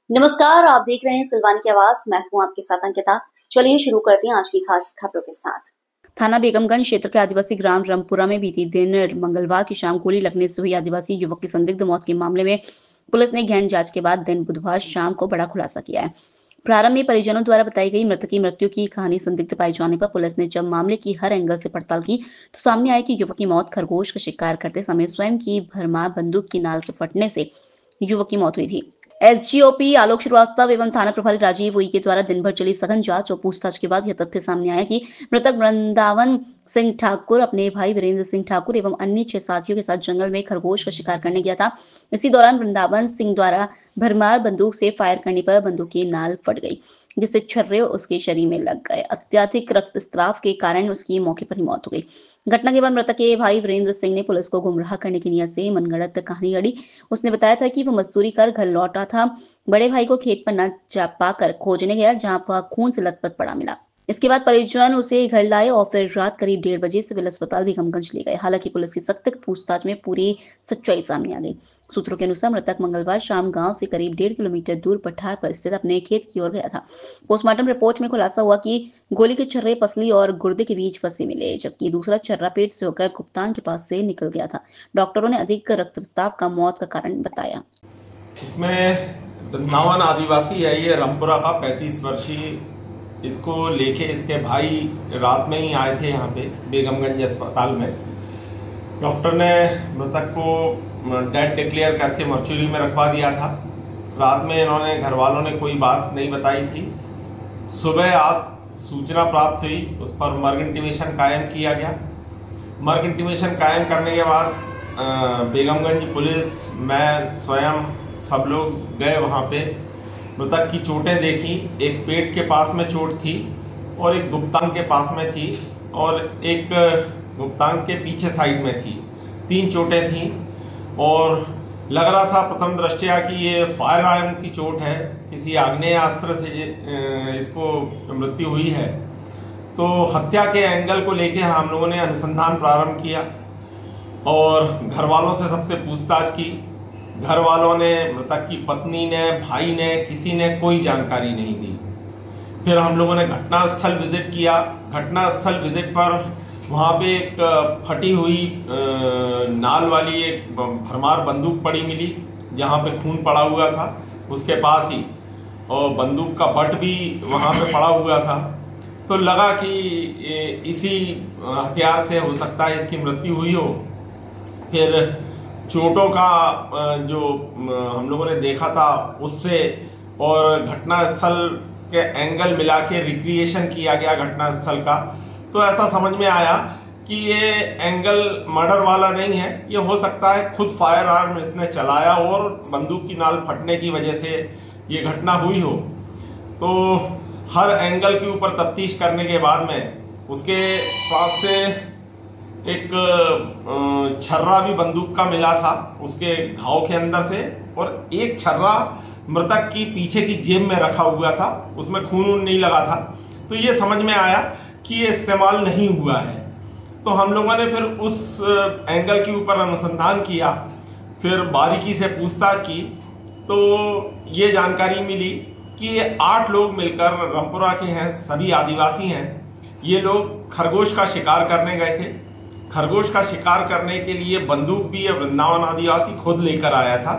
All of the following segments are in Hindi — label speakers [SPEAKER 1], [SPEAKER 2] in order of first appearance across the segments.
[SPEAKER 1] नमस्कार, आप देख रहे हैं सिलवान की आवाज। मैं हूं आपके साथ अंकिता। चलिए शुरू करते हैं आज की खास खबरों के साथ। थाना बेगमगंज क्षेत्र के आदिवासी ग्राम रामपुरा में बीती दिन मंगलवार की शाम गोली लगने से हुई आदिवासी युवक की संदिग्ध मौत के मामले में पुलिस ने गहन जांच के बाद दिन बुधवार शाम को बड़ा खुलासा किया है। प्रारंभ में परिजनों द्वारा बताई गई मृतक की मृत्यु की कहानी संदिग्ध पाए जाने पर पुलिस ने जब मामले की हर एंगल से पड़ताल की तो सामने आया कि युवक की मौत खरगोश का शिकार करते समय स्वयं की भरमार बंदूक की नाल से फटने से युवक की मौत हुई थी। एसजीओपी आलोक श्रीवास्तव एवं थाना प्रभारी राजीव उइके द्वारा दिन भर चली सघन जांच और पूछताछ के बाद यह तथ्य सामने आया कि मृतक वृंदावन सिंह ठाकुर अपने भाई वीरेंद्र सिंह ठाकुर एवं अन्य 6 साथियों के साथ जंगल में खरगोश का शिकार करने गया था। इसी दौरान वृंदावन सिंह द्वारा भरमार बंदूक से फायर करने पर बंदूक की नाल फट गई, जिससे छर्रे उसके शरीर में लग गए। अत्यधिक रक्तस्राव के कारण उसकी मौके पर ही मौत हो गई। घटना के बाद मृतक के भाई वीरेंद्र सिंह ने पुलिस को गुमराह करने की नीयत से मनगढ़ंत कहानी गढ़ी। उसने बताया था कि वह मजदूरी कर घर लौटा था। बड़े भाई को खेत पर न जा पाकर खोजने गया, जहां वह खून से लथपथ पड़ा मिला। इसके बाद परिजन उसे घर लाए और फिर रात करीब 1:30 बजे सिविल अस्पताल बेगमगंज ले गए। हालांकि पुलिस की सख्त पूछताछ में पूरी सच्चाई सामने आ गई। सूत्रों के अनुसार मृतक मंगलवार शाम गांव से करीब 1.5 किलोमीटर दूर पठार पर स्थित अपने खेत की ओर गया था। पोस्टमार्टम रिपोर्ट में खुलासा हुआ कि गोली के छर्रे पसली और गुर्दे के बीच फंसे मिले, जबकि दूसरा छर्रा पेट से होकर गुप्तांग के पास से निकल गया था। डॉक्टरों ने अधिक रक्तस्राव का मौत का कारण बताया।
[SPEAKER 2] इसमें वृंदावन आदिवासी है, ये रामपुरा का 35 वर्षीय। इसको लेके इसके भाई रात में ही आए थे यहाँ पे बेगमगंज अस्पताल में। डॉक्टर ने मृतक को डेड डिक्लेयर करके मर्चुरी में रखवा दिया था। रात में इन्होंने घर वालों ने कोई बात नहीं बताई थी। सुबह आज सूचना प्राप्त हुई, उस पर मर्ग इंटीमेशन कायम किया गया। मर्ग इंटीमेशन कायम करने के बाद बेगमगंज पुलिस, मैं स्वयं, सब लोग गए वहाँ पे। मृतक की चोटें देखी। एक पेट के पास में चोट थी और एक गुप्तांग के पास में थी और एक गुप्तांग के पीछे साइड में थी। 3 चोटें थीं और लग रहा था प्रथम दृष्टया कि ये फायर आर्म की चोट है, किसी आग्नेयास्त्र से इसको मृत्यु हुई है। तो हत्या के एंगल को लेके हम लोगों ने अनुसंधान प्रारंभ किया और घर वालों से सबसे पूछताछ की। घर वालों ने, मृतक की पत्नी ने, भाई ने, किसी ने कोई जानकारी नहीं दी। फिर हम लोगों ने घटनास्थल विजिट किया। घटनास्थल विजिट पर वहाँ पे एक फटी हुई नाल वाली एक भरमार बंदूक पड़ी मिली, जहाँ पे खून पड़ा हुआ था उसके पास ही, और बंदूक का बट भी वहाँ पे पड़ा हुआ था। तो लगा कि इसी हथियार से हो सकता है इसकी मृत्यु हुई हो। फिर चोटों का जो हम लोगों ने देखा था उससे और घटनास्थल के एंगल मिला के रिक्रिएशन किया गया घटनास्थल का, तो ऐसा समझ में आया कि ये एंगल मर्डर वाला नहीं है। ये हो सकता है खुद फायर आर्म इसने चलाया और बंदूक की नाल फटने की वजह से ये घटना हुई हो। तो हर एंगल के ऊपर तफ्तीश करने के बाद में उसके पास से एक छर्रा भी बंदूक का मिला था उसके घाव के अंदर से, और एक छर्रा मृतक की पीछे की जेब में रखा हुआ था, उसमें खून नहीं लगा था। तो ये समझ में आया कि ये इस्तेमाल नहीं हुआ है। तो हम लोगों ने फिर उस एंगल के ऊपर अनुसंधान किया, फिर बारीकी से पूछताछ की, तो ये जानकारी मिली कि ये 8 लोग मिलकर रामपुरा के हैं, सभी आदिवासी हैं। ये लोग खरगोश का शिकार करने गए थे। खरगोश का शिकार करने के लिए बंदूक भी वृंदावन आदिवासी खुद लेकर आया था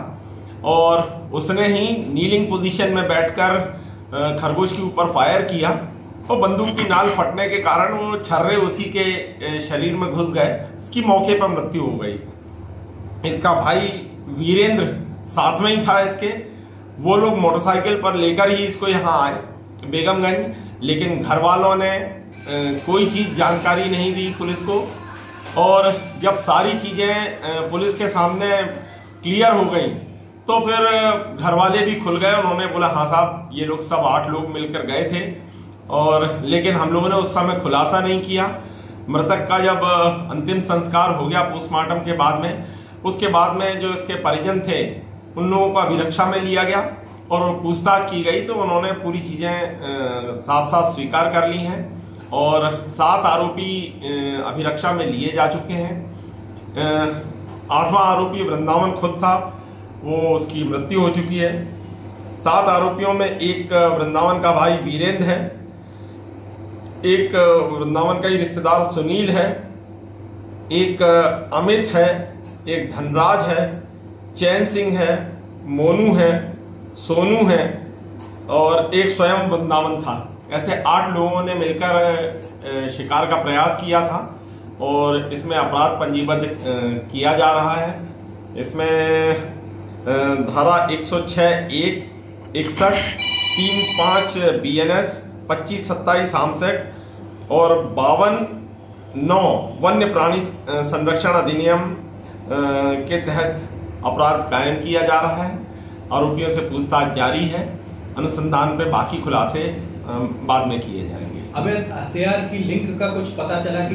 [SPEAKER 2] और उसने ही नीलिंग पोजीशन में बैठकर खरगोश के ऊपर फायर किया और बंदूक की नाल फटने के कारण वो छर्रे उसी के शरीर में घुस गए। उसकी मौके पर मृत्यु हो गई। इसका भाई वीरेंद्र साथ में ही था इसके। वो लोग मोटरसाइकिल पर लेकर ही इसको यहाँ आए बेगमगंज, लेकिन घर वालों ने कोई चीज़ जानकारी नहीं दी पुलिस को। और जब सारी चीज़ें पुलिस के सामने क्लियर हो गई तो फिर घर वाले भी खुल गए। उन्होंने बोला हाँ साहब, ये लोग सब 8 लोग मिलकर गए थे, और लेकिन हम लोगों ने उस समय खुलासा नहीं किया। मृतक का जब अंतिम संस्कार हो गया पोस्टमार्टम के बाद में, उसके बाद में जो इसके परिजन थे उन लोगों को अभिरक्षा में लिया गया और पूछताछ की गई, तो उन्होंने पूरी चीज़ें साफ साफ स्वीकार कर ली हैं और 7 आरोपी अभिरक्षा में लिए जा चुके हैं। 8वां आरोपी वृंदावन खुद था, वो उसकी मृत्यु हो चुकी है। 7 आरोपियों में एक वृंदावन का भाई वीरेंद्र है, एक वृंदावन का ही रिश्तेदार सुनील है, एक अमित है, एक धनराज है, चैन सिंह है, मोनू है, सोनू है और एक स्वयं वृंदावन था। ऐसे 8 लोगों ने मिलकर शिकार का प्रयास किया था और इसमें अपराध पंजीबद्ध किया जा रहा है। इसमें धारा 106(1), 61, 3(5) BNS, 25(27) आर्मसेक्ट और 52(9) वन्य प्राणी संरक्षण अधिनियम के तहत अपराध कायम किया जा रहा है। आरोपियों से पूछताछ जारी है। अनुसंधान पे बाकी खुलासे बाद में किए जाएंगे।
[SPEAKER 3] अवैध हथियार की लिंक का कुछ पता चला कि